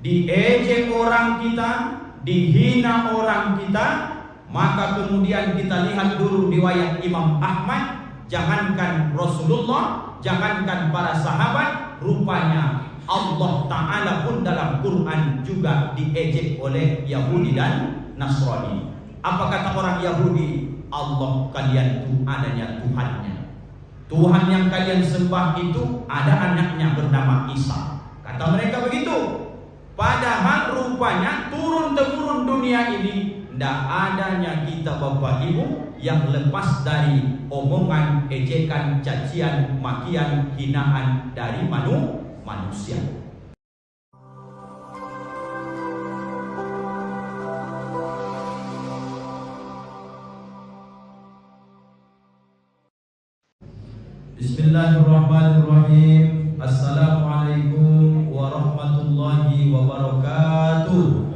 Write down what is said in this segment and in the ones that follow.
diejek orang kita, dihina orang kita, maka kemudian kita lihat dulu riwayat Imam Ahmad, jangankan Rasulullah, jangankan para sahabat, rupanya Allah Ta'ala pun dalam Quran juga diejek oleh Yahudi dan Nasrani. Apa kata orang Yahudi? Allah kalian itu adanya Tuhannya. Tuhan yang kalian sembah itu ada anaknya bernama Isa. Kata mereka begitu. Padahal rupanya turun-temurun dunia ini tidak adanya kita Bapak Ibu yang lepas dari omongan, ejekan, cacian, makian, hinaan dari manusia. Bismillahirrahmanirrahim. Assalamualaikum warahmatullahi wabarakatuh.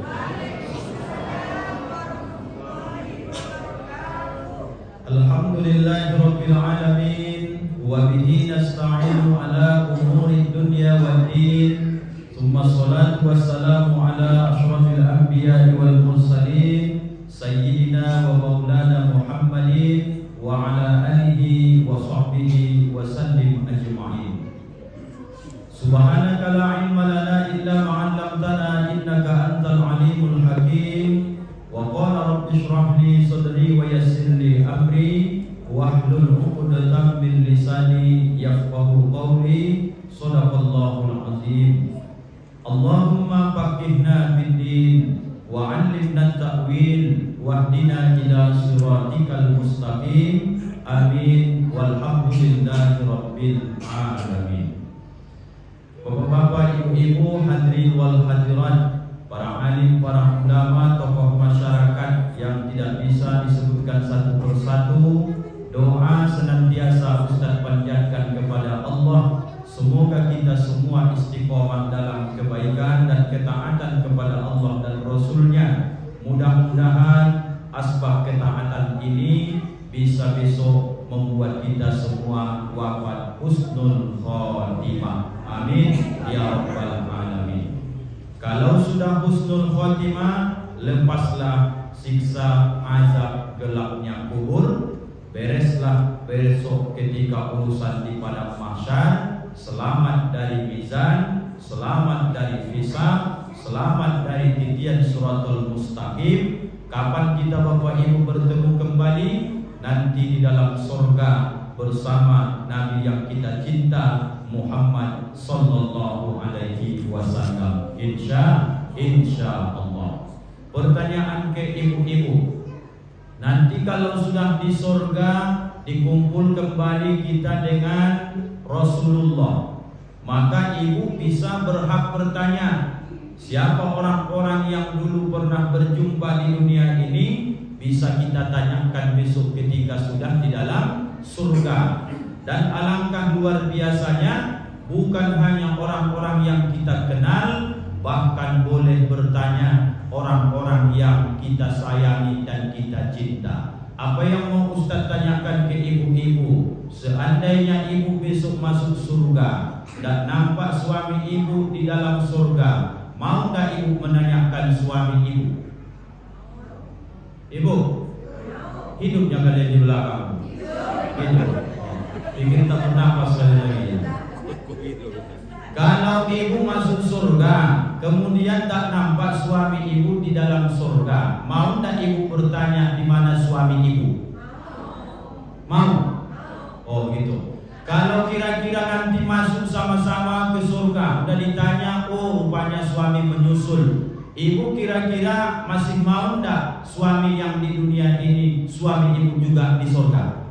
Alhamdulillahirabbil alamin wa bihi nasta'inu ala umuri dunya waddin. Tsumma shalatu wassalamu ala asyrafil anbiya'i wal mursalin sayyidina wa maulana Muhammadin wa ala alihi wa sahbihi wa sallim ajma'in. Subhanaka la ilma lana illa ma 'allamtana innaka antal alimul hakim. Wa qala rabbi shrah li sadri wa yassir li amri wahlul 'uqdatam min lisani yafqahu qawli. Shadaqallahul azim. Allahumma faqihna fid din wa 'allimna at-ta'wil wahdina ila siratikal mustaqim. Amin walhamdulillahi rabbil alamin. Bapak-bapak, ibu-ibu, hadirin wal hadirat, para alim, para ulama, tokoh masyarakat yang tidak bisa disebutkan satu persatu, doa senantiasa Ustaz panjatkan kepada Allah. Semoga kita semua istiqomah dalam kebaikan dan ketaatan kepada Allah dan Rasulnya. Mudah-mudahan asbab ketaatan ini bisa besok membuat kita semua wafat husnul khotimah. Amin ya rabbal alamin. Kalau sudah husnul khotimah, lepaslah siksa azab gelapnya kubur. Bereslah besok ketika urusan di padang mahsyar. Selamat dari mizan, selamat dari hisab, selamat dari titian suratul mustaqim. Kapan kita Bapak Ibu bertemu kembali? Nanti di dalam surga bersama Nabi yang kita cinta, Muhammad sallallahu alaihi wasallam. Insya Allah. Pertanyaan ke ibu-ibu, nanti kalau sudah di surga dikumpul kembali kita dengan Rasulullah, maka ibu bisa berhak bertanya, siapa orang-orang yang dulu pernah berjumpa di dunia ini? Bisa kita tanyakan besok ketika sudah di dalam surga. Dan alangkah luar biasanya, bukan hanya orang-orang yang kita kenal, bahkan boleh bertanya orang-orang yang kita sayangi dan kita cinta. Apa yang mau Ustaz tanyakan ke ibu-ibu? Seandainya ibu besok masuk surga dan nampak suami ibu di dalam surga, mau tak ibu menanyakan suami ibu? Ibu, hidupnya kalian di belakang. Hidup. Bikin tak bernafas sekali lagi. Kalau ibu masuk surga, kemudian tak nampak suami ibu di dalam surga, mau tak ibu bertanya di mana suami ibu? Mau? Oh gitu. Kalau kira-kira nanti masuk sama-sama ke surga, udah ditanya, oh rupanya suami menyusul. Ibu kira-kira masih mau enggak suami yang di dunia ini, suami ibu juga di surga?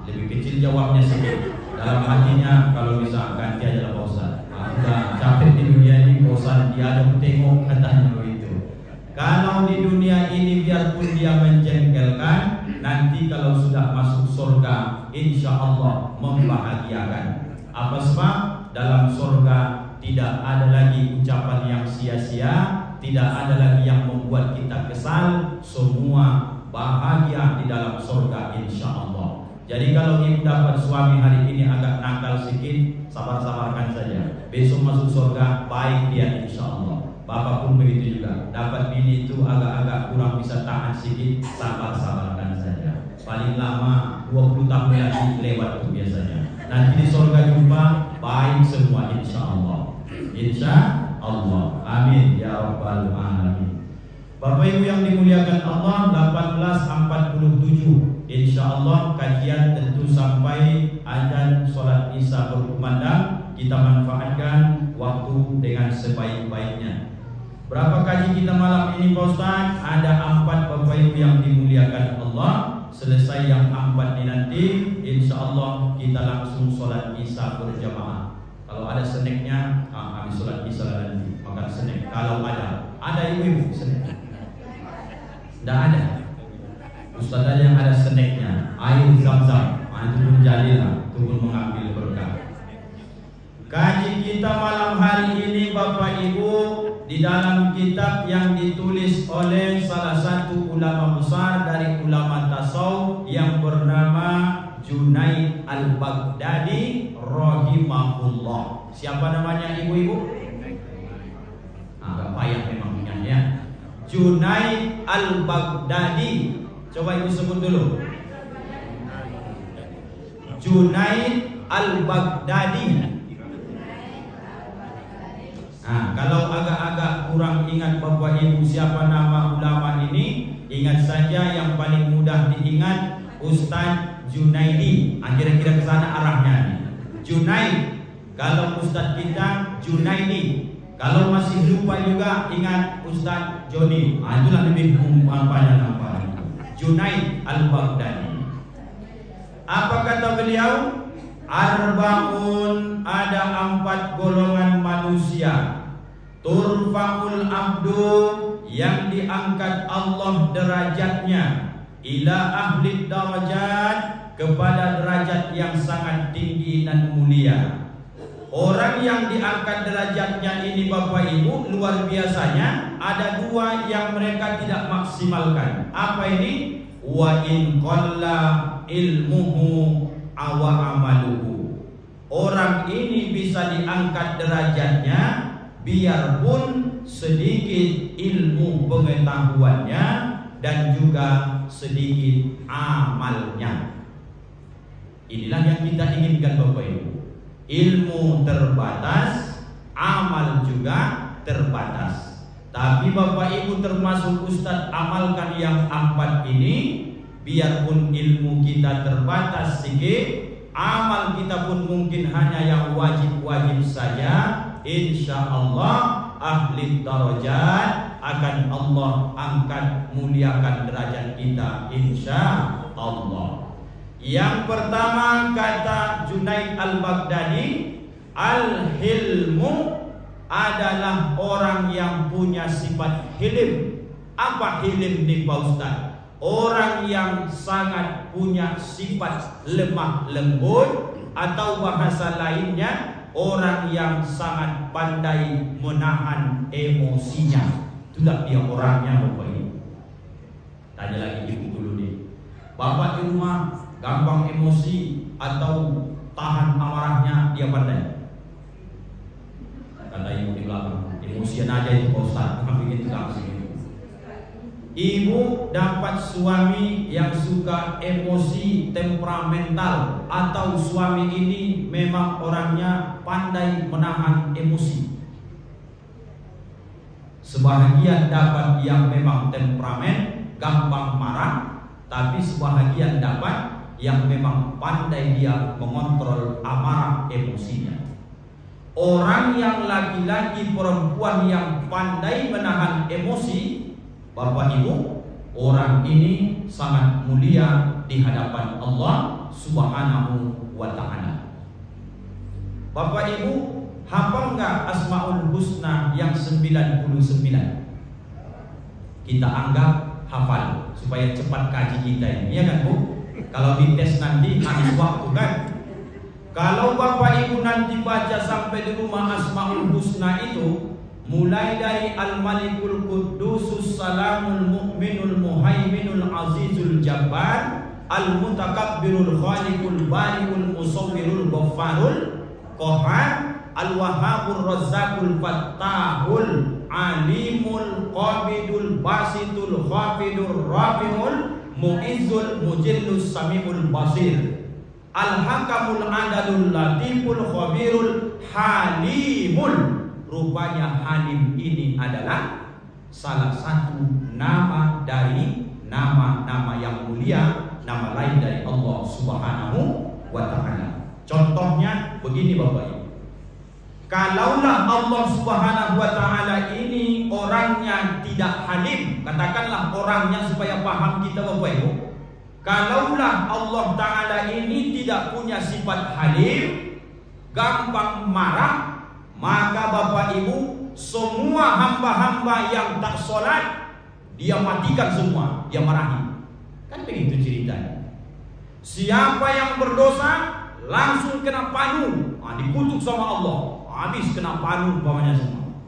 Lebih kecil jawabnya sedikit. Dalam hatinya, kalau bisa ganti aja lah Pak Ustaz. Udah capek di dunia ini, bosan dia ada tengok, katanya begitu. Kalau di dunia ini biarpun dia menjengkelkan, nanti kalau sudah masuk surga, insya Allah membahagiakan. Apa sebab? Dalam surga tidak ada lagi ucapan yang sia-sia, tidak ada lagi yang membuat kita kesal. Semua bahagia di dalam surga insya Allah. Jadi kalau ibu dapat suami hari ini agak nakal sedikit, sabar-sabarkan saja. Besok masuk surga, baik dia insya Allah. Bapak pun begitu juga. Dapat bini itu agak-agak kurang bisa tahan sedikit, sabar-sabarkan saja. Paling lama 20 tahun lagi lewat itu biasanya. Nanti di surga jumpa, baik semua insya Allah. Insya Allah. Amin ya rabbal alamin. Bapak Ibu yang dimuliakan Allah, 18.47 insya Allah kajian tentu sampai azan sholat isya berkumandang. Kita manfaatkan waktu dengan sebaik-baiknya. Berapa kaji kita malam ini Pak Ustaz? Ada 4 Bapak Ibu yang dimuliakan Allah. Selesai yang 4 ini nanti insya Allah kita langsung sholat isya berjamaah. Kalau ada snacknya, habis sholat isya nanti makan snack. Kalau ada ibu-ibu snack? Tidak ada. Ustaz aja yang ada snacknya, air zam-zam. Itu pun jadilah, itu pun mengambil berkah. Kaji kita malam hari ini Bapak Ibu di dalam kitab yang ditulis oleh salah satu ulama besar dari ulama tasawuf yang bernama Junaid Al-Baghdadi rahimahullah. Siapa namanya ibu-ibu? Agak payah memang ingatnya. Junaid Al-Baghdadi. Coba ibu sebut dulu. Junaid Al-Baghdadi. Nah, kalau agak-agak kurang ingat Bapak Ibu siapa nama ulama ini, ingat saja yang paling mudah diingat Ustadz Junaidi. Kira-kira ke sana arahnya. Junaid. Kalau Ustadz kita Junaidi. Kalau masih lupa juga ingat Ustadz Joni. Itulah lebih banyak namanya. Junaid Al-Baghdadi. Apa kata beliau? Arbaun, ada 4 golongan manusia. Turfa'ul abdu, yang diangkat Allah derajatnya ila ahli darajat, kepada derajat yang sangat tinggi dan mulia. Orang yang diangkat derajatnya ini Bapak Ibu luar biasanya, ada 2 yang mereka tidak maksimalkan. Apa ini? Wa in qalla ilmuhu awa amaluhu. Orang ini bisa diangkat derajatnya biarpun sedikit ilmu pengetahuannya dan juga sedikit amalnya. Inilah yang kita inginkan Bapak Ibu. Ilmu terbatas, amal juga terbatas. Tapi Bapak Ibu termasuk Ustadz amalkan yang 4 ini. Biarpun ilmu kita terbatas sedikit, amal kita pun mungkin hanya yang wajib-wajib saja. Insya Allah ahli darajat akan Allah angkat, muliakan derajat kita insya Allah. Yang pertama kata Junaid Al-Baghdadi, al-hilmu adalah orang yang punya sifat hilim. Apa hilim nih Pak Ustaz? Orang yang sangat punya sifat lemah lembut, atau bahasa lainnya orang yang sangat pandai menahan emosinya. Itulah dia orangnya Bapak Ibu. Tanya lagi ibu dulu nih, Bapak di rumah gampang emosi atau tahan amarahnya dia pandai? Kata ibu di belakang, emosian aja itu Pak Ustaz, bikin tukang sini. Ibu dapat suami yang suka emosi, temperamental, atau suami ini memang orangnya pandai menahan emosi. Sebahagian dapat yang memang temperamen, gampang marah, tapi sebahagian dapat yang memang pandai dia mengontrol amarah emosinya. Orang yang laki-laki, perempuan yang pandai menahan emosi, Bapak Ibu, orang ini sangat mulia di hadapan Allah Subhanahu wa ta'ala. Bapak Ibu, hafal enggak Asmaul Husna yang 99? Kita anggap hafal supaya cepat kaji kita ini, ya kan Bu? Kalau dites nanti habis waktu kan? Kalau Bapak Ibu nanti baca sampai di rumah Asmaul Husna itu, mulai dari Al-Malikul Quddusus Salamul Mu'minul Muhaiminul Azizul Jabbar al-mutakabbirul khaliqul bari'ul musawwirul ghaffarul qahhar al-wahhabur razzaqul fattahul alimul qabidul basitul khafidur rafiul mu'izzul mujillus samiul basir al-hakamul adalul latiful khabirul halimul. Rupanya Halim ini adalah salah satu nama dari nama-nama yang mulia, nama lain dari Allah Subhanahu wa ta'ala. Contohnya begini Bapak Ibu, kalaulah Allah Subhanahu wa ta'ala ini orangnya tidak halim, katakanlah orangnya supaya paham kita Bapak Ibu, kalaulah Allah ta'ala ini tidak punya sifat halim, gampang marah, maka Bapak Ibu semua hamba-hamba yang tak sholat dia matikan semua, dia marahi. Kan begitu ceritanya. Siapa yang berdosa langsung kena panu, dikutuk sama Allah, habis kena panu umpamanya semua.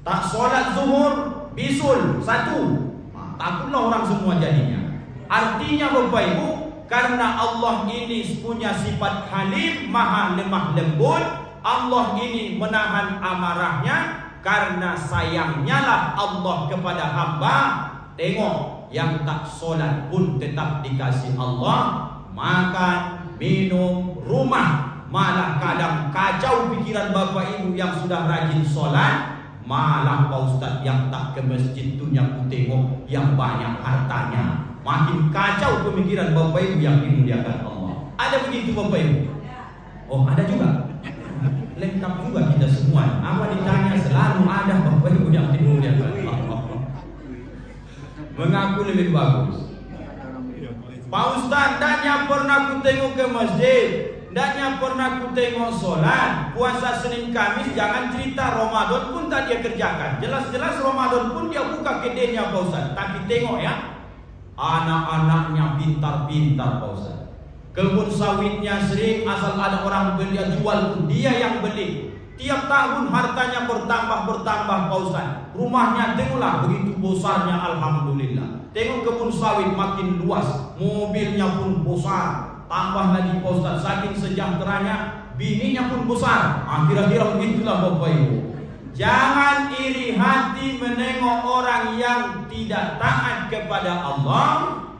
Tak sholat zuhur, bisul satu, takutlah orang semua jadinya. Artinya Bapak Ibu, karena Allah ini punya sifat halim, maha lemah lembut, Allah ini menahan amarahnya. Karena sayangnya lah Allah kepada hamba. Tengok, yang tak sholat pun tetap dikasih Allah makan, minum, rumah. Malah kadang kacau pikiran Bapak Ibu yang sudah rajin sholat, malah Pak Ustaz yang tak ke masjid tu yang ku tengok yang banyak hartanya. Makin kacau pemikiran Bapak Ibu yang dimuliakan Allah. Ada begitu Bapak Ibu? Oh, ada juga. Lengkap juga kita semua. Apa ditanya selalu ada Bapak Ibu yang dimuliakan Allah. Mengaku lebih bagus. Pak Ustaz, ndaknya pernah ku tengok ke masjid, ndaknya pernah ku tengok sholat, puasa Senin Kamis, jangan cerita Ramadan pun tak dia kerjakan. Jelas-jelas Ramadan pun dia buka kedainya Pak Ustaz. Tapi tengok ya, anak-anaknya pintar-pintar Pak Ustaz. Kebun sawitnya sering asal ada orang beli jual, dia yang beli. Tiap tahun hartanya bertambah Pak Ustaz. Rumahnya tengoklah begitu besarnya, alhamdulillah. Tengok kebun sawit makin luas, mobilnya pun besar. Tambah lagi Pak Ustaz, saking sejahteranya bininya pun besar. Kira-kira begitulah Bapak Ibu. Jangan iri hati menengok orang yang tidak taat kepada Allah.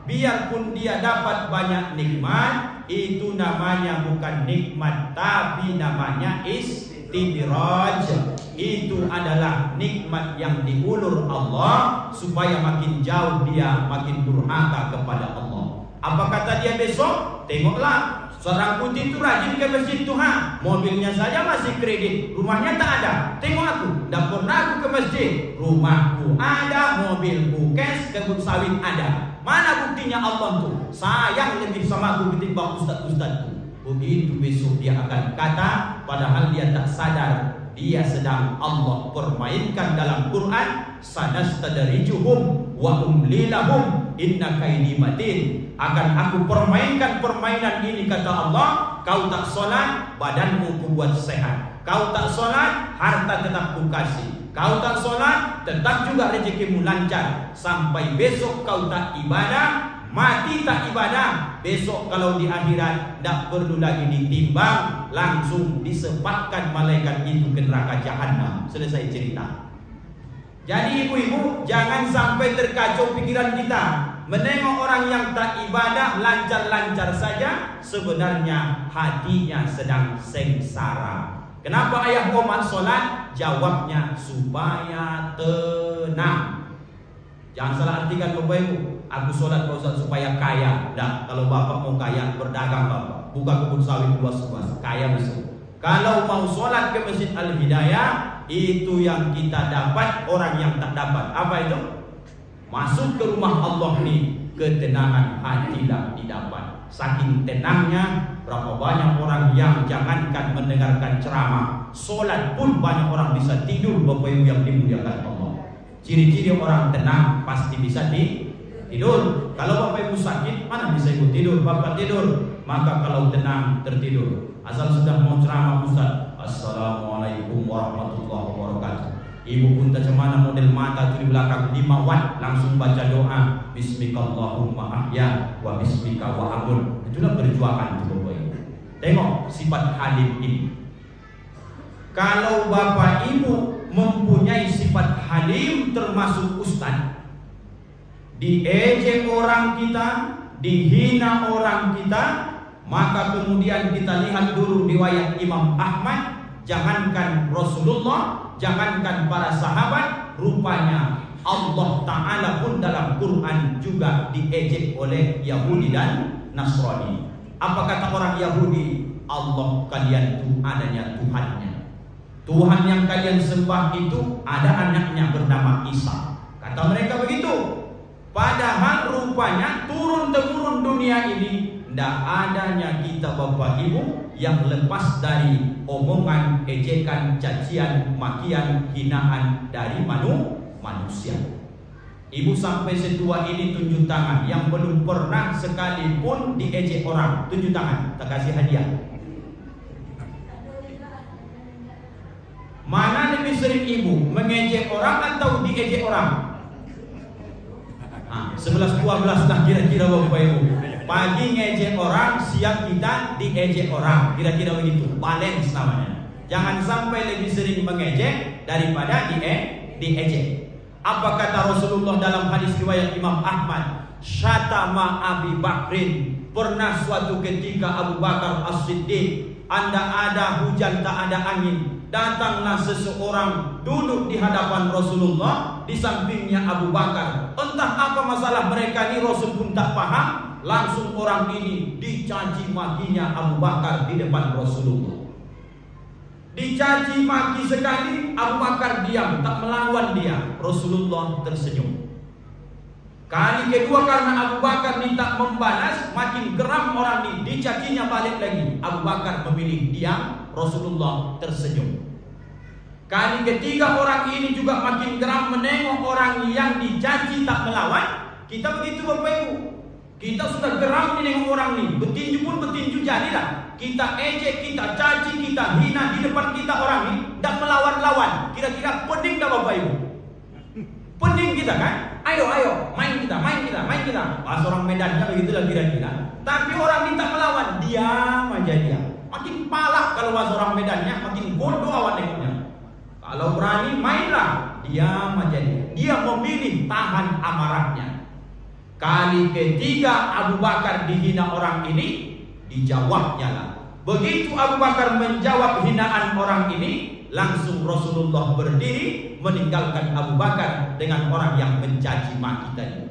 Biarpun dia dapat banyak nikmat, itu namanya bukan nikmat, tapi namanya istidraj. Itu adalah nikmat yang diulur Allah supaya makin jauh dia makin durhaka kepada Allah. Apa kata dia besok? Tengoklah, seorang putih itu rajin ke masjid Tuhan, mobilnya saja masih kredit, rumahnya tak ada. Tengok aku, tak pernah aku ke masjid, rumahku ada, mobilku cash, kebun sawit ada. Mana buktinya Allah tuh sayang lebih sama aku ketimbang ustaz-ustaz tuh? Begitu besok dia akan kata, padahal dia tak sadar dia sedang Allah permainkan dalam Quran. Sanastadrijuhum wa umli lahum inna kaidi matin. Akan aku permainkan permainan ini kata Allah. Kau tak solat, badanmu ku buat sehat. Kau tak solat, harta tetap ku kasih. Kau tak solat, tetap juga rezekimu lancar. Sampai besok kau tak ibadah, mati tak ibadah, besok kalau di akhirat tak perlu lagi ditimbang, langsung disepakkan malaikat itu ke neraka jahanam. Selesai cerita. Jadi ibu-ibu, jangan sampai terkacau pikiran kita menengok orang yang tak ibadah lancar-lancar saja, sebenarnya hatinya sedang sengsara. Kenapa ayah Oman sholat? Jawabnya supaya tenang. Jangan salah artikan Bapak Ibu, aku sholat Pak Ustaz supaya kaya. Nah, kalau Bapak mau kaya, berdagang Bapak, buka kebun sawit luas-luas, kaya besok. Kalau mau sholat ke Masjid Al-Hidayah, itu yang kita dapat, orang yang tak dapat. Apa itu? Masuk ke rumah Allah nih, ketenangan hatilah didapat. Saking tenangnya, berapa banyak orang yang jangankan mendengarkan ceramah, sholat pun banyak orang bisa tidur. Bapak Ibu yang dimuliakan Allah, ciri-ciri orang tenang pasti bisa tidur. Kalau Bapak Ibu sakit, mana bisa Ibu tidur? Bapak tidur. Maka kalau tenang tertidur. Asal sudah mau ceramah Ustaz, Assalamualaikum warahmatullahi wabarakatuh, Ibu pun tercemana model mata tu di belakang 5 watt, langsung baca doa Bismikallahumma ahya wa bismika wa amun. Itulah perjuangan itu Bapak Ibu. Tengok sifat halim ini. Kalau Bapak Ibu mempunyai sifat halim termasuk ustaz, diejek orang kita, dihina orang kita, maka kemudian kita lihat dulu riwayat Imam Ahmad. Jangankan Rasulullah, jangankan para sahabat, rupanya Allah Ta'ala pun dalam Quran juga diejek oleh Yahudi dan Nasrani. Apa kata orang Yahudi? Allah kalian itu adanya Tuhannya. Tuhan yang kalian sembah itu ada anaknya bernama Isa. Kata mereka begitu. Padahal rupanya turun-temurun dunia ini tidak adanya kita Bapak Ibu yang lepas dari omongan, ejekan, cacian, makian, hinaan dari manusia. Ibu sampai setua ini tunjuk tangan yang belum pernah sekalipun diejek orang, tunjuk tangan, tak kasih hadiah. Mana lebih sering ibu mengejek orang atau diejek orang? 11-12 lah kira-kira Bapak Ibu. Pagi ngejek orang, siang kita diejek orang, kira-kira begitu. Balance namanya. Jangan sampai lebih sering mengejek daripada diejek. Apa kata Rasulullah dalam hadis riwayat Imam Ahmad? Syatama Abi Bakrin. Pernah suatu ketika Abu Bakar As-Siddiq, anda ada hujan tak ada angin, datanglah seseorang duduk di hadapan Rasulullah, di sampingnya Abu Bakar. Entah apa masalah mereka ni, Rasul pun tak faham. Langsung orang ini dicaci makinya Abu Bakar di depan Rasulullah. Dicaci maki sekali, Abu Bakar diam, tak melawan dia. Rasulullah tersenyum. Kali kedua karena Abu Bakar minta membalas, makin geram orang ini, dicacinya balik lagi. Abu Bakar memilih diam, Rasulullah tersenyum. Kali ketiga orang ini juga makin geram menengok orang yang dicaci tak melawan. Kita begitu Bapak Ibu. Kita sudah geram menengok orang ini, bertinju pun bertinju jadilah. Kita ejek, kita caci, kita hina di depan kita orang ini, tak melawan-lawan. Kira-kira pening tak Bapak Ibu? Pening kita kan? Ayo, main kita. Bahasa orang Medannya begitulah kira-kira. Tapi orang ini tak melawan, diam aja dia. Makin palak kalau bahasa orang Medannya, makin bodoh awak nengoknya. Kalau berani mainlah, diam aja dia. Dia memilih tahan amarahnya. Kali ketiga Abu Bakar dihina orang ini, dijawabnya lah. Begitu Abu Bakar menjawab hinaan orang ini, langsung Rasulullah berdiri meninggalkan Abu Bakar dengan orang yang mencaci maki tadi.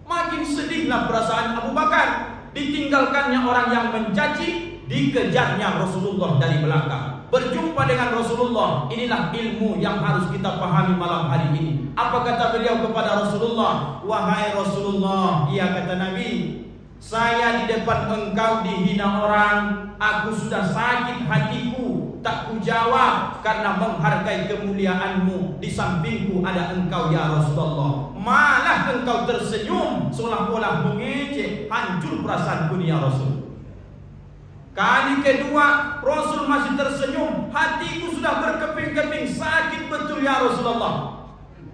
Makin sedihlah perasaan Abu Bakar. Ditinggalkannya orang yang mencaci, dikejarnya Rasulullah dari belakang. Berjumpa dengan Rasulullah. Inilah ilmu yang harus kita pahami malam hari ini. Apa kata beliau kepada Rasulullah? Wahai Rasulullah, iya kata Nabi, saya di depan engkau dihina orang, aku sudah sakit hatiku, tak kujawab karena menghargai kemuliaanmu. Di sampingku ada engkau ya Rasulullah, malah engkau tersenyum seolah-olah mengejek. Hancur perasaanku ya Rasul. Kali kedua Rasul masih tersenyum, hatiku sudah berkeping-keping, sakit betul ya Rasulullah.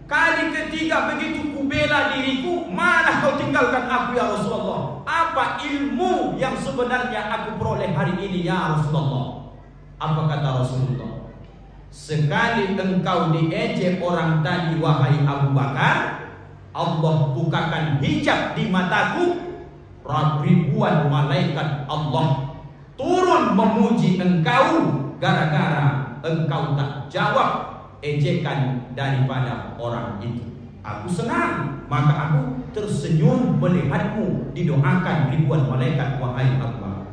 Kali ketiga begitu ku bela diriku, malah kau tinggalkan aku ya Rasulullah. Apa ilmu yang sebenarnya aku peroleh hari ini ya Rasulullah? Apa kata Rasulullah? Sekali engkau diejek orang tadi wahai Abu Bakar, Allah bukakan hijab di mataku, ribuan malaikat Allah turun memuji engkau gara-gara engkau tak jawab ejekan daripada orang itu. Aku senang, maka aku tersenyum melihatmu didoakan ribuan malaikat wahai Abu Bakar.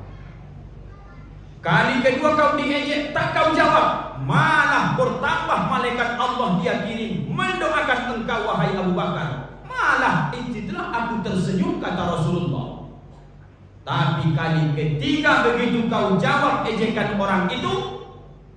Kali kedua kau diejek, tak kau jawab, malah bertambah malaikat Allah dia kirim mendoakan engkau wahai Abu Bakar. Malah itulah aku tersenyum kata Rasulullah. Tapi kali ketiga begitu kau jawab ejekan orang itu,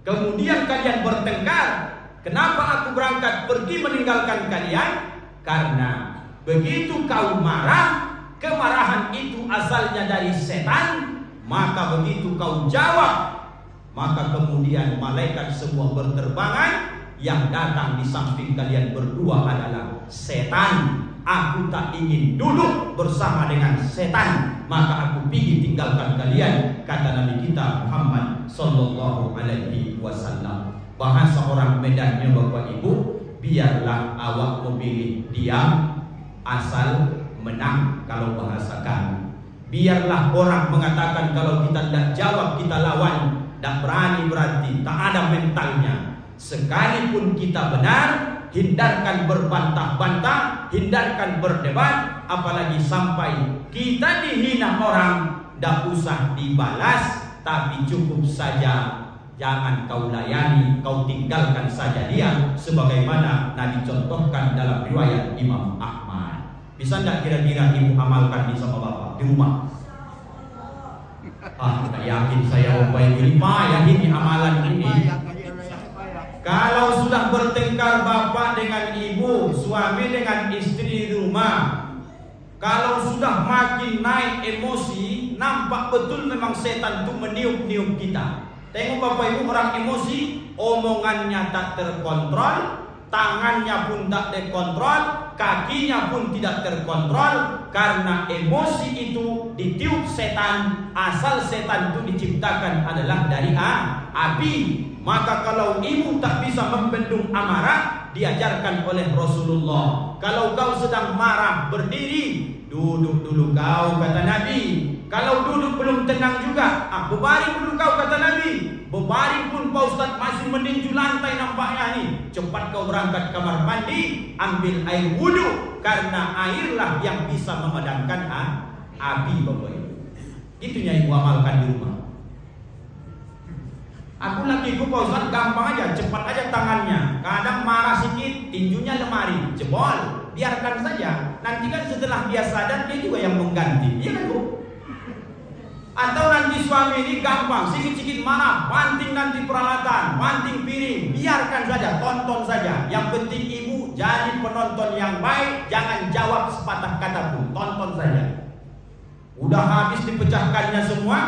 kemudian kalian bertengkar. Kenapa aku berangkat pergi meninggalkan kalian? Karena begitu kau marah, kemarahan itu asalnya dari setan. Maka begitu kau jawab, maka kemudian malaikat semua berterbangan yang datang di samping kalian berdua adalah setan. Aku tak ingin duduk bersama dengan setan, maka aku pergi tinggalkan kalian, kata Nabi kita Muhammad sallallahu alaihi wasallam. Bahasa orang Medannya Bapak Ibu, biarlah awak memilih diam asal menang kalau bahasa kami. Biarlah orang mengatakan kalau kita tidak jawab kita lawan, tak berani berarti tak ada mentalnya. Sekalipun kita benar, hindarkan berbantah-bantah, hindarkan berdebat, apalagi sampai kita dihina orang, tak usah dibalas, tapi cukup saja jangan kau layani, kau tinggalkan saja dia, sebagaimana Nabi contohkan dalam riwayat Imam Ahmad. Bisa tidak kira-kira ibu amalkan di sama bapak di rumah? Tak yakin saya Bapak Ibu, yakin amalan ini. Kalau sudah bertengkar bapak dengan ibu, suami dengan istri di rumah, kalau sudah makin naik emosi, nampak betul memang setan itu meniup-niup kita. Tengok Bapak Ibu, orang emosi, omongannya tak terkontrol, tangannya pun tak terkontrol, kakinya pun tidak terkontrol, karena emosi itu ditiup setan. Asal setan itu diciptakan adalah dari api. Maka kalau ibu tak bisa membendung amarah, diajarkan oleh Rasulullah, kalau kau sedang marah berdiri, duduk dulu kau, kata Nabi. Kalau duduk belum tenang juga, berbaring dulu kau, kata Nabi. Berbaring pun Pak Ustaz masih meninju lantai nampaknya nih, cepat kau berangkat kamar mandi, ambil air wudhu, karena airlah yang bisa memadamkan api Bapak Ibu. Itunya ibu amalkan di rumah. Aku lakiku Pak Ustaz gampang aja, cepat aja tangannya. Kadang marah sedikit, tinjunya lemari, jebol. Biarkan saja. Nanti kan setelah dia sadar, dia juga yang mengganti. Iya kan Bu? Atau nanti suami ini gampang, sedikit-sedikit marah, banting nanti peralatan, banting piring. Biarkan saja, tonton saja. Yang penting ibu jadi penonton yang baik, jangan jawab sepatah kata pun, tonton saja. Udah habis dipecahkannya semua,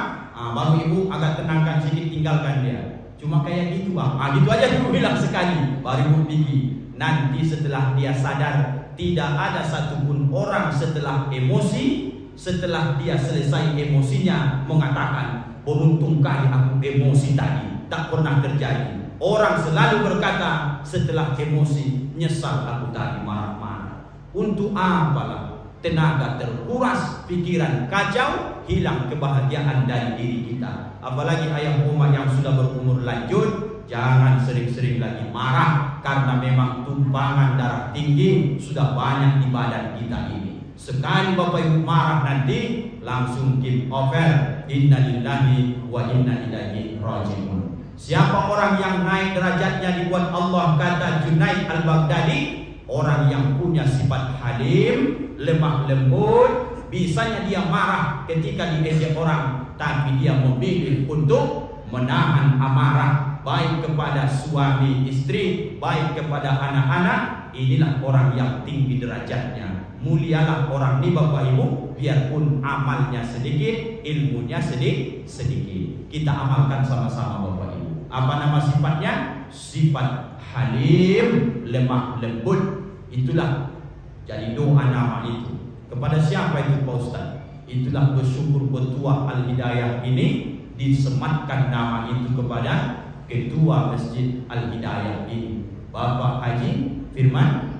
baru ibu agak tenangkan sedikit, tinggalkan dia. Cuma kayak gitu bang, gitu aja ibu bilang sekali, baru ibu pergi. Nanti setelah dia sadar, tidak ada satupun orang setelah emosi, setelah dia selesai emosinya mengatakan, beruntung kali aku emosi tadi. Tak pernah terjadi. Orang selalu berkata setelah emosi, nyesal aku tadi marah-marah. Untuk apalah? Tenaga terkuras, pikiran kacau, hilang kebahagiaan dari diri kita. Apalagi ayah umat yang sudah berumur lanjut, jangan sering-sering lagi marah, karena memang tumpangan darah tinggi sudah banyak di badan kita ini. Sekali Bapak Ibu marah nanti, langsung game over. Innalillahi wa inna ilaihi raji'un. Siapa orang yang naik derajatnya dibuat Allah, kata Junaid Al-Baghdadi, orang yang punya sifat halim, lemah lembut, bisanya dia marah ketika diejek orang, tapi dia memilih untuk menahan amarah, baik kepada suami istri, baik kepada anak-anak. Inilah orang yang tinggi derajatnya. Mulialah orang ini Bapak Ibu, biarpun amalnya sedikit, ilmunya sedikit. Kita amalkan sama-sama Bapak Ibu. Apa nama sifatnya? Sifat halim, lemah lembut. Itulah jadi doa nama itu. Kepada siapa itu Pak Ustaz? Itulah bersyukur Ketua Al-Hidayah ini disematkan nama itu kepada Ketua Masjid Al-Hidayah ini, Bapak Haji Firman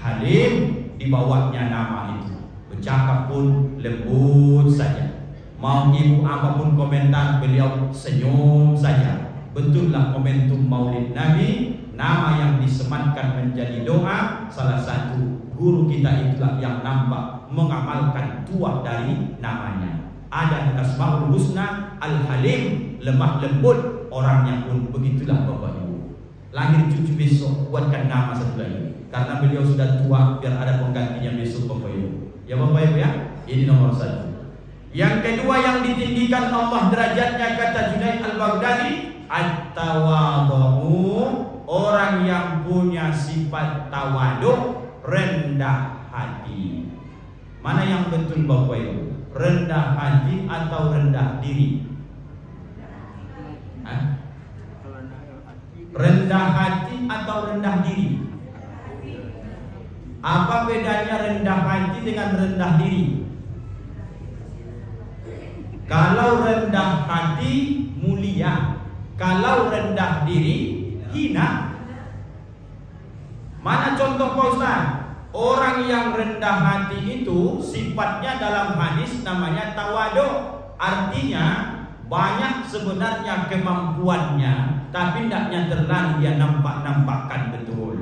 Halim, dibawanya nama itu. Bercakap pun lembut saja. Mau ibu apapun komentar, beliau senyum saja. Betullah momentum Maulid Nabi, nama yang disematkan menjadi doa. Salah satu guru kita itulah yang nampak mengamalkan tuah dari namanya. Ada Asmaul Husna Al-Halim, lemah lembut. Orangnya pun begitulah Bapak Ibu. Lahir cucu besok, buatkan nama satu lagi, karena beliau sudah tua, biar ada penggantinya besok Bapak Ibu. Ya Bapak Ibu ya, ini nomor satu. Yang kedua yang ditinggikan Allah derajatnya, kata Junaid Al-Baghdadi, at-tawadhu, orang yang punya sifat tawadhu, rendah hati. Mana yang betul Bapak Ibu? Rendah hati atau rendah diri? Rendah hati atau rendah diri? Apa bedanya rendah hati dengan rendah diri? Kalau rendah hati mulia, kalau rendah diri hina. Mana contoh Pak Ustaz? Orang yang rendah hati itu sifatnya dalam hadis namanya tawadu. Artinya banyak sebenarnya kemampuannya, tapi hendaknya terlalu dia nampak-nampakkan betul.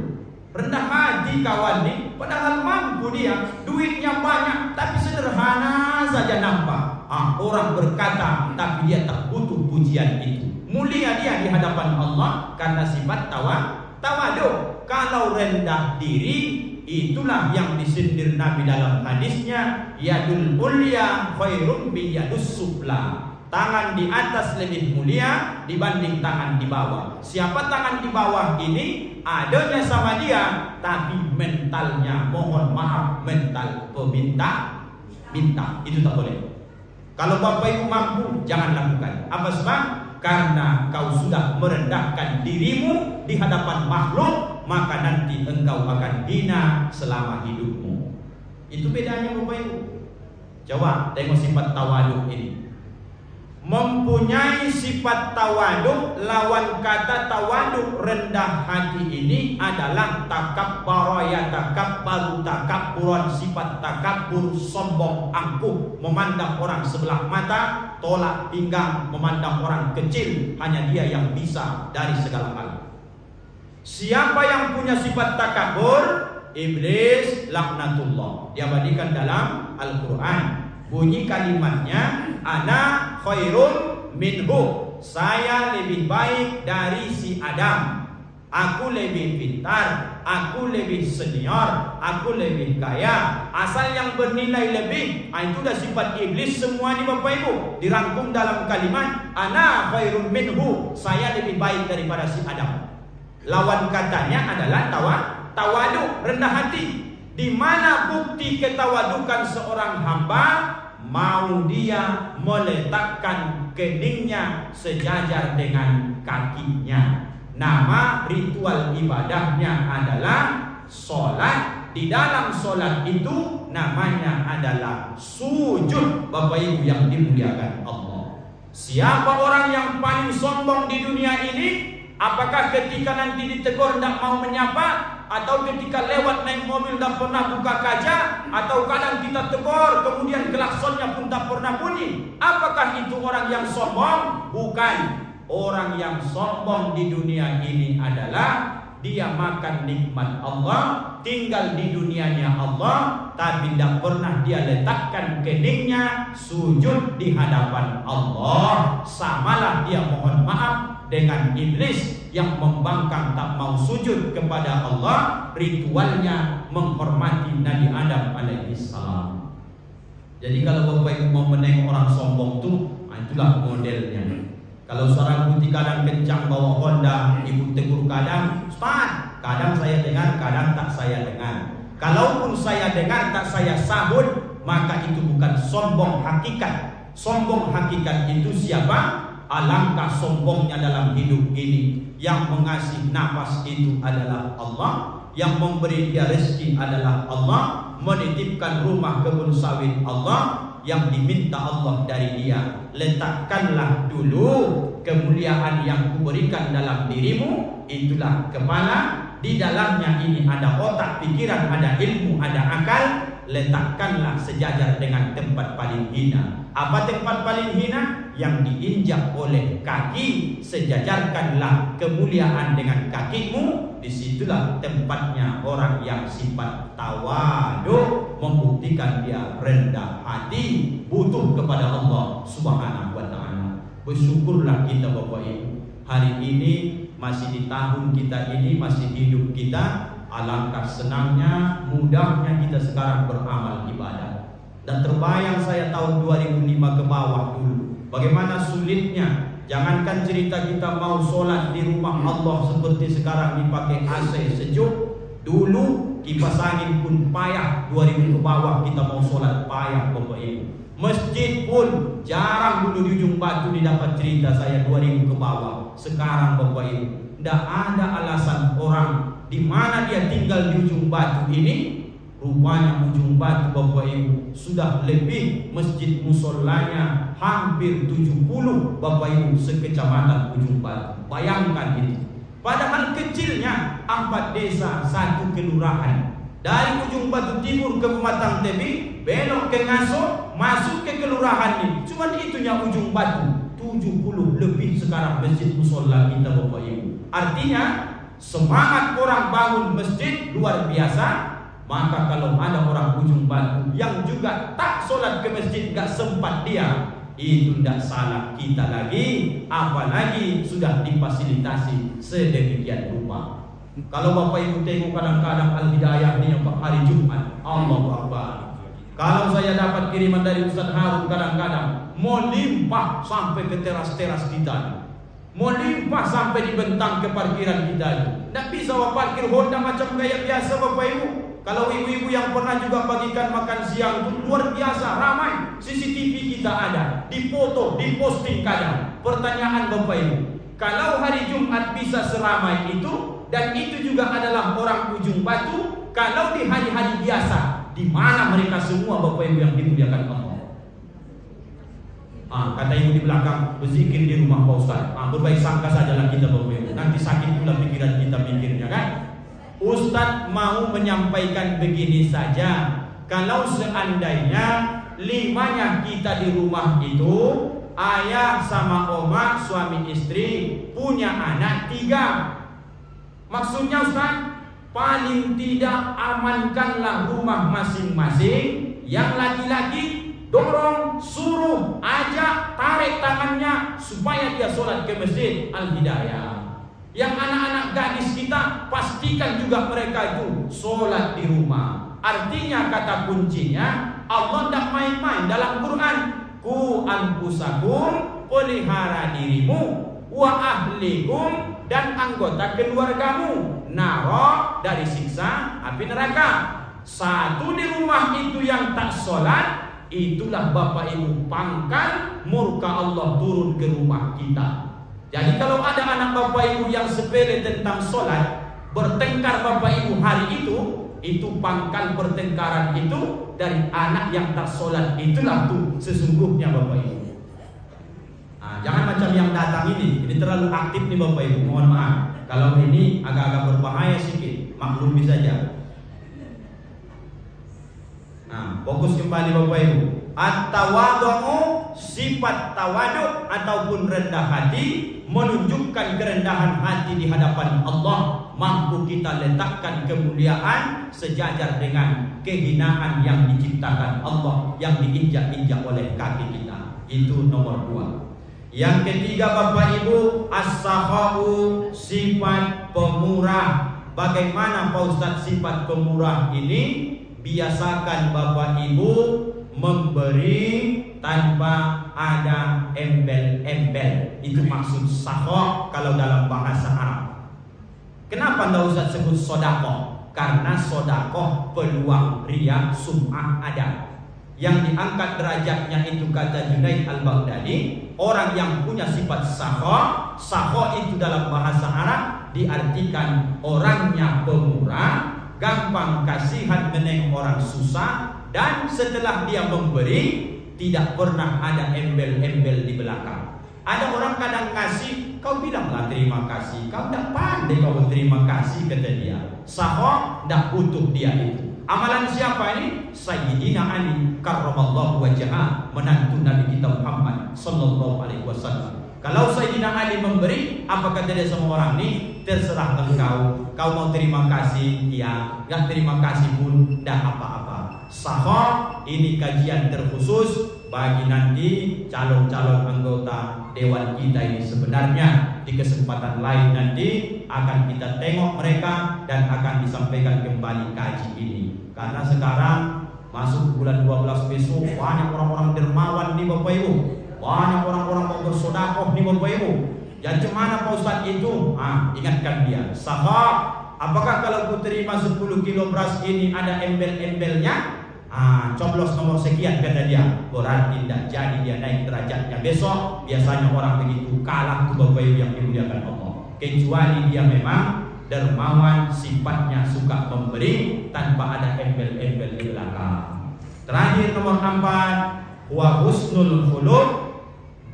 Rendah hati kawan ni, padahal mampu dia, duitnya banyak, tapi sederhana saja nampak. Orang berkata, tapi dia tak butuh pujian itu. Mulia dia di hadapan Allah karena sifat tawadu. Kalau rendah diri, itulah yang disindir Nabi dalam hadisnya, yadul ulya khairum bi yadus sufla. Tangan di atas lebih mulia dibanding tangan di bawah. Siapa tangan di bawah ini? Adanya sama dia, tapi mentalnya, mohon maaf, mental peminta. Itu tak boleh. Kalau Bapak Ibu mampu, jangan lakukan. Apa sebab? Karena kau sudah merendahkan dirimu di hadapan makhluk, maka nanti engkau akan hina selama hidupmu. Itu bedanya Bapak Ibu. Coba tengok sifat tawaduk ini. Mempunyai sifat tawaduk, lawan kata tawaduk rendah hati ini adalah takabbara yatakabbaru, takabburan, sifat takabbur, sombong, angkuh, memandang orang sebelah mata, tolak pinggang, memandang orang kecil, hanya dia yang bisa dari segala hal. Siapa yang punya sifat takabbur? Iblis laknatullah. Dia berikan dalam Al-Quran. Bunyi kalimatnya, ana khairun minhu, saya lebih baik dari si Adam. Aku lebih pintar, aku lebih senior, aku lebih kaya. Asal yang bernilai lebih, itu dah sifat iblis semua ni Bapak Ibu. Dirangkum dalam kalimat, ana khairun minhu, saya lebih baik daripada si Adam. Lawan katanya adalah tawadu, rendah hati. Di mana bukti ketawadukan seorang hamba? Mau dia meletakkan keningnya sejajar dengan kakinya. Nama ritual ibadahnya adalah solat. Di dalam solat itu namanya adalah sujud. Bapak Ibu yang dimuliakan Allah, siapa orang yang paling sombong di dunia ini? Apakah ketika nanti ditegur tidak mau menyapa? Atau ketika lewat naik mobil tak pernah buka kaca? Atau kadang kita tegur kemudian klaksonnya pun tak pernah bunyi? Apakah itu orang yang sombong? Bukan. Orang yang sombong di dunia ini adalah dia makan nikmat Allah, tinggal di dunianya Allah, tapi tidak pernah dia letakkan keningnya sujud di hadapan Allah. Samalah dia, mohon maaf, dengan iblis yang membangkang tak mau sujud kepada Allah. Ritualnya menghormati Nabi Adam alaihissalam. Jadi kalau Bapak Ibu mau menengok orang sombong tuh, itulah modelnya. Kalau seorang putih kadang kencang bawa Honda, ibu tegur kadang, Ustaz, kadang saya dengar, kadang tak saya dengar. Kalaupun saya dengar tak saya sahut, maka itu bukan sombong hakikat. Sombong hakikat itu siapa? Alangkah sombongnya dalam hidup ini. Yang mengasih nafas itu adalah Allah, yang memberi dia rezeki adalah Allah, menitipkan rumah kebun sawit Allah, yang diminta Allah dari dia. Letakkanlah dulu kemuliaan yang kuberikan dalam dirimu. Itulah kepala, di dalamnya ini ada otak, pikiran, ada ilmu, ada akal. Letakkanlah sejajar dengan tempat paling hina. Apa tempat paling hina? Yang diinjak oleh kaki. Sejajarkanlah kemuliaan dengan kakimu. Disitulah tempatnya orang yang sifat tawadu, membuktikan dia rendah hati, butuh kepada Allah Subhanahu wa ta'ala. Bersyukurlah kita Bapak Ibu, hari ini masih di tahun kita ini, masih hidup kita. Alangkah senangnya, mudahnya kita sekarang beramal ibadah. Dan terbayang saya tahun 2005 ke bawah dulu, bagaimana sulitnya. Jangankan cerita kita mau sholat di rumah Allah seperti sekarang dipakai AC sejuk. Dulu kipas angin pun payah. 2000 ke bawah kita mau sholat payah Bapak Ibu. Masjid pun jarang dulu di ujung batu didapat cerita saya 2000 ke bawah. Sekarang Bapak Ibu tidak ada alasan orang di mana dia tinggal di ujung batu ini. Rupanya ujung batu Bapak Ibu sudah lebih masjid musolanya hampir 70 Bapak Ibu sekecamatan ujung batu. Bayangkan itu. Padahal kecilnya 4 desa 1 kelurahan. Dari ujung batu timur ke Pematang Tebi, belok ke Ngaso, masuk ke kelurahan ini. Cuman itunya ujung batu. 70 lebih sekarang masjid musola kita Bapak Ibu. Artinya semangat orang bangun masjid luar biasa. Maka kalau ada orang ujung batu yang juga tak sholat ke masjid, gak sempat dia, itu tidak salah kita lagi. Apalagi sudah difasilitasi sedemikian rupa. Kalau Bapak Ibu tengok kadang-kadang Al-Hidayah ini yang hari Jumat, Allahu Akbar. Kalau saya dapat kiriman dari Ustaz Harun kadang-kadang mau limpah sampai ke teras-teras kita, mau limpah sampai dibentang ke parkiran kita. Tidak bisa parkir Honda macam kayak biasa Bapak Ibu. Kalau ibu-ibu yang pernah juga bagikan makan siang itu luar biasa ramai. CCTV kita ada, difoto, diposting kadang. Pertanyaan Bapak Ibu, kalau hari Jumat bisa seramai itu, dan itu juga adalah orang ujung batu, kalau di hari-hari biasa, di mana mereka semua Bapak Ibu yang dimuliakan Allah? Kata ibu di belakang, berzikir di rumah Pak Ustaz. Berbaik sangka sajalah kita Bapak Ibu. Nanti sakit pula pikiran kita mikirnya kan? Ustaz mau menyampaikan begini saja. Kalau seandainya 5-nya kita di rumah itu, ayah sama oma suami istri punya anak 3. Maksudnya Ustaz, paling tidak amankanlah rumah masing-masing. Yang laki-laki dorong, suruh, ajak, tarik tangannya supaya dia sholat ke masjid Al-Hidayah. Yang anak-anak gadis kita pastikan juga mereka itu sholat di rumah. Artinya kata kuncinya Allah tidak main-main dalam Quran. Ku anfusakum, pelihara dirimu, wa ahlikum, dan anggota keluargamu, naro, dari siksa api neraka. Satu di rumah itu yang tak sholat, itulah Bapak Ibu pangkal murka Allah turun ke rumah kita. Jadi kalau ada anak Bapak Ibu yang sepele tentang sholat, bertengkar Bapak Ibu hari itu pangkal pertengkaran itu dari anak yang tak sholat. Itulah tuh sesungguhnya Bapak Ibu. Jangan macam yang datang ini terlalu aktif nih Bapak Ibu. Mohon maaf kalau ini agak-agak berbahaya sedikit, maklumi saja. Fokus kembali Bapak Ibu. At-tawadhu, sifat tawadhu ataupun rendah hati, menunjukkan kerendahan hati di hadapan Allah. Mampu kita letakkan kemuliaan sejajar dengan kehinaan yang diciptakan Allah, yang diinjak-injak oleh kaki kita. Itu nomor 2. Yang ketiga Bapak Ibu, as-sakha'u, sifat pemurah. Bagaimana Pak Ustaz sifat pemurah ini? Biasakan Bapak Ibu memberi tanpa ada embel-embel. Itu maksud sakho kalau dalam bahasa Arab. Kenapa tidak usah sebut sodakoh? Karena sodakoh peluang riya sum'ah ada. Yang diangkat derajatnya itu kata Junaid al-Baghdadi, orang yang punya sifat sakho. Sakho itu dalam bahasa Arab diartikan orangnya pemurah, gampang kasihan menengok orang susah, dan setelah dia memberi tidak pernah ada embel-embel di belakang. Ada orang kadang ngasih, kau bilanglah terima kasih, kau tidak pandai kau berterima kasih, kata dia. Saho tidak butuh dia itu. Amalan siapa ini? Sayyidina Ali karramallahu wajhah, menantu Nabi kita Muhammad sallallahu alaihi wasallam. Kalau Sayyidina Ali memberi, apa kata dia sama orang ini? Terserah engkau. Kau mau terima kasih, ya. Gak terima kasih pun, dah apa-apa. Saho ini kajian terkhusus bagi nanti calon-calon anggota dewan kita ini. Sebenarnya di kesempatan lain nanti akan kita tengok mereka dan akan disampaikan kembali kaji ini. Karena sekarang masuk bulan 12 besok, banyak orang-orang dermawan nih Bapak Ibu. Banyak orang-orang mau bersodakoh nih Bapak Ibu. Yang cemana Pak Ustaz itu? Ingatkan dia. Sahabat, apakah kalau ku terima 10 kilo beras ini ada embel-embelnya? Coblos nomor sekian, kata dia. Berarti tidak jadi dia naik derajatnya besok. Biasanya orang begitu kalah tuh Bapak Ibu yang dimuliakan Allah. kecuali dia memang dermawan, sifatnya suka memberi tanpa ada embel-embel di belakang. Terakhir nomor 4, wa husnul khuluq,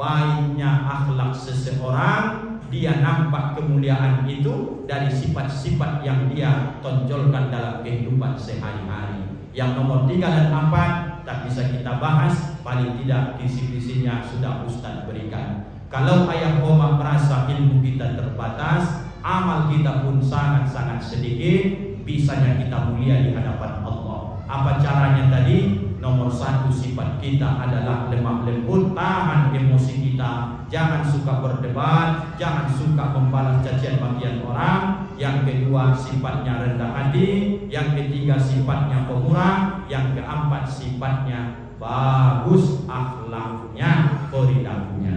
baiknya akhlak seseorang, dia nampak kemuliaan itu dari sifat-sifat yang dia tonjolkan dalam kehidupan sehari-hari. Yang nomor 3 dan 4 tak bisa kita bahas, paling tidak kisi-kisinya sudah Ustaz berikan. Kalau ayah Oma merasa ilmu kita terbatas, amal kita pun sangat-sangat sedikit, bisanya kita mulia di hadapan Allah. Apa caranya tadi? Nomor 1, sifat kita adalah lemah lembut, tahan emosi kita, jangan suka berdebat, jangan suka membalas cacian makian orang. Yang kedua, sifatnya rendah hati. Yang ketiga, sifatnya pemurah. Yang keempat, sifatnya bagus akhlaknya, perilakunya.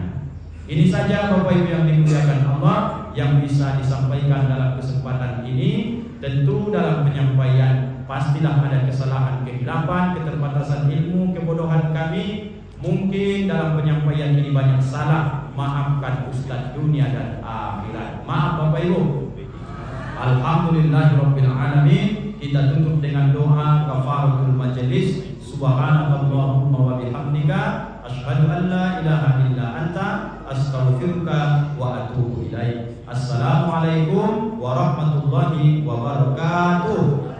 Ini saja Bapak Ibu yang dimuliakan Allah yang bisa disampaikan dalam kesempatan ini. Tentu dalam penyampaian pastilah ada kesalahan, kehilapan, keterbatasan ilmu, kebodohan kami. Mungkin dalam penyampaian ini banyak salah, maafkan Ustaz dunia dan akhirat. Maaf Bapak Ibu. Alhamdulillahirabbil alamin. Kita tutup dengan doa kafaratul majelis. Subhanakallahumma wa bihamdika asyhadu an la ilaha illa anta astaghfiruka wa atubu ilaik. Assalamualaikum warahmatullahi wabarakatuh.